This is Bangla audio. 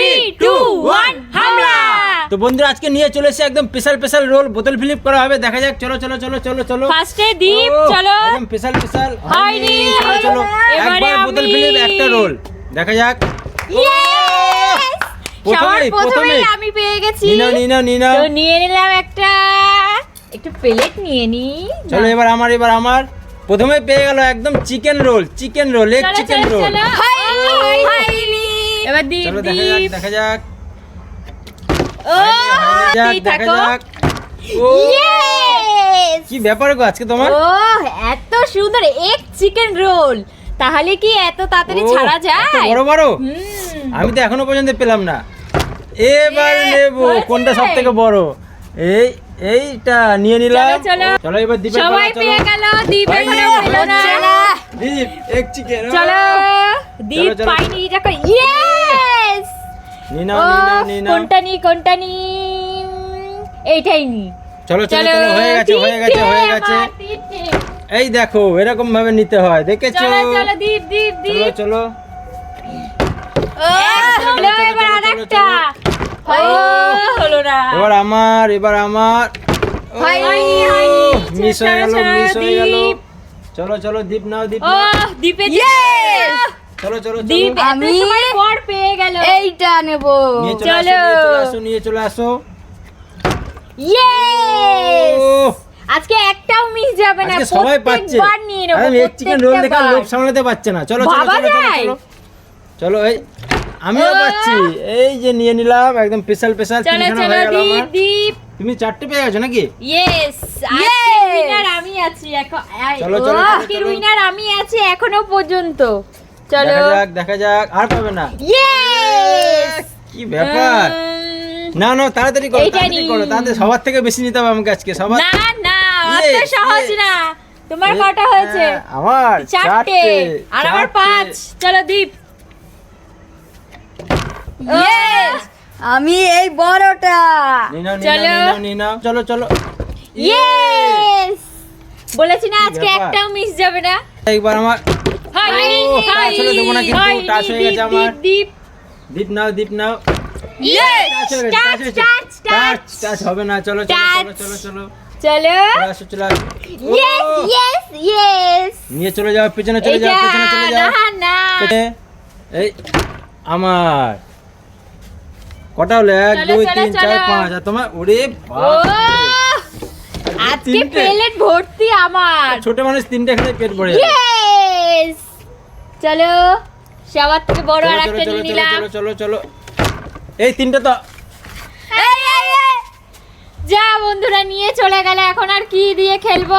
3 2 1 হামলা। তো বন্ধুরা আজকে নিয়ে চলে এসেছে একদম স্পেশাল রোল, বোতল ফিলিপ করা হবে। দেখা যাক, চলো চলো চলো চলো চলো। ফার্স্টে দীপ, চলো। একদম স্পেশাল হয়নি, চলো চলো। এবারে একবার বোতল ফিলিপ, একটা রোল। দেখা যাক। প্রথমেই আমি পেয়ে গেছি। নিনা তো নিয়ে নিলাম একটু প্লেট নিয়ে নি। চলো এবার আমার প্রথমে পেয়ে গেল একদম চিকেন রোল, এক চিকেন রোল। এবার দীপ, চলো দেখা যাক ও দেখা যাক। ও কি ব্যাপার গো আজকে তোমার? ও এত সুন্দর এক চিকেন রোল, তাহলে কি এত তাড়াতাড়ি ছাড়া যায়? বড় বড় আমি তো এখনো পর্যন্ত পেলাম না। এবার নেব কোনটা সবথেকে বড়। এইটা নিয়ে নিলাম। চলো এবার দীপের পালা। সবাই পেয়ে গেল, দীপ এখনো পেল না। দীপ এক চিকেন। চলো দীপ পাইনি, দেখো। ইয়েস নিনা কোনটা নি এইটাই নি। চলো হয়ে গেছে। এই দেখো এরকম ভাবে নিতে হয়, দেখেছো? চলো দীপ চলো এবার আরেকটা হলো না। এবার আমার হয়নি। মিস হয়ে গেল। চলো দীপ নাও। দীপে চলো দীপ আমি সময় পর পেয়ে গেল। এইটা নেব। নিয়ে চলে আসো। ইয়েস, আজকে একটাও মিস যাবে না। আজকে সবাই পাচ্ছে। প্রত্যেকবার নিয়ে নেব। আমি এক চিকেন রোল দেখে লোভ সামলাতে পারছে না। চলো চলো এই আমিও পাচ্ছি। এই যে নিয়ে নিলাম একদম স্পেশাল তিনখানা হয়ে গেল আমার। দীপ তুমি 4টে পেয়ে গেছো নাকি? ইয়েস, উইনার আমি আছি এখন। চলো উইনার আমি আছি এখনো পর্যন্ত। চলো দেখা যাক আর পাবে না। ইয়েস, কি ব্যাপার? না তাড়াতাড়ি করো। তাড়াতাড়ি সবার থেকে বেশি নিতে হবে আমাকে আজকে। সবার না অত সহজ না। তোমার কটা হয়েছে? আমার 4টে আর আমার 5। চলো দীপ। ইয়েস, আমি এই বড়টা। চলো ইয়েস, বলেছি না আজকে ব্যাপার? একটাও মিস যাবে না। একবার আমার আসলে দেবো না কিন্তু টাচ হয়ে গেছে আমার। দীপ নাও। ইয়েস, টাচ হবে না। চলো চলো আসো। ইয়েস নিয়ে চলে যাও, পেছনে চলে যাও। না এই আমার কটা হলো? 1 2 3 4 5। আর তোমার? ওরে ও আজকে প্লেট ভর্তি আমার। ছোট মানুষ 3টে খেলে পেট ভরে যাবে। ইয়েস, চলো সবার থেকে বড় আর একটা নিয়ে নিলাম। চলো এই 3টে তো যা বন্ধুরা নিয়ে চলে গেল। এখন আর কি দিয়ে খেলবো?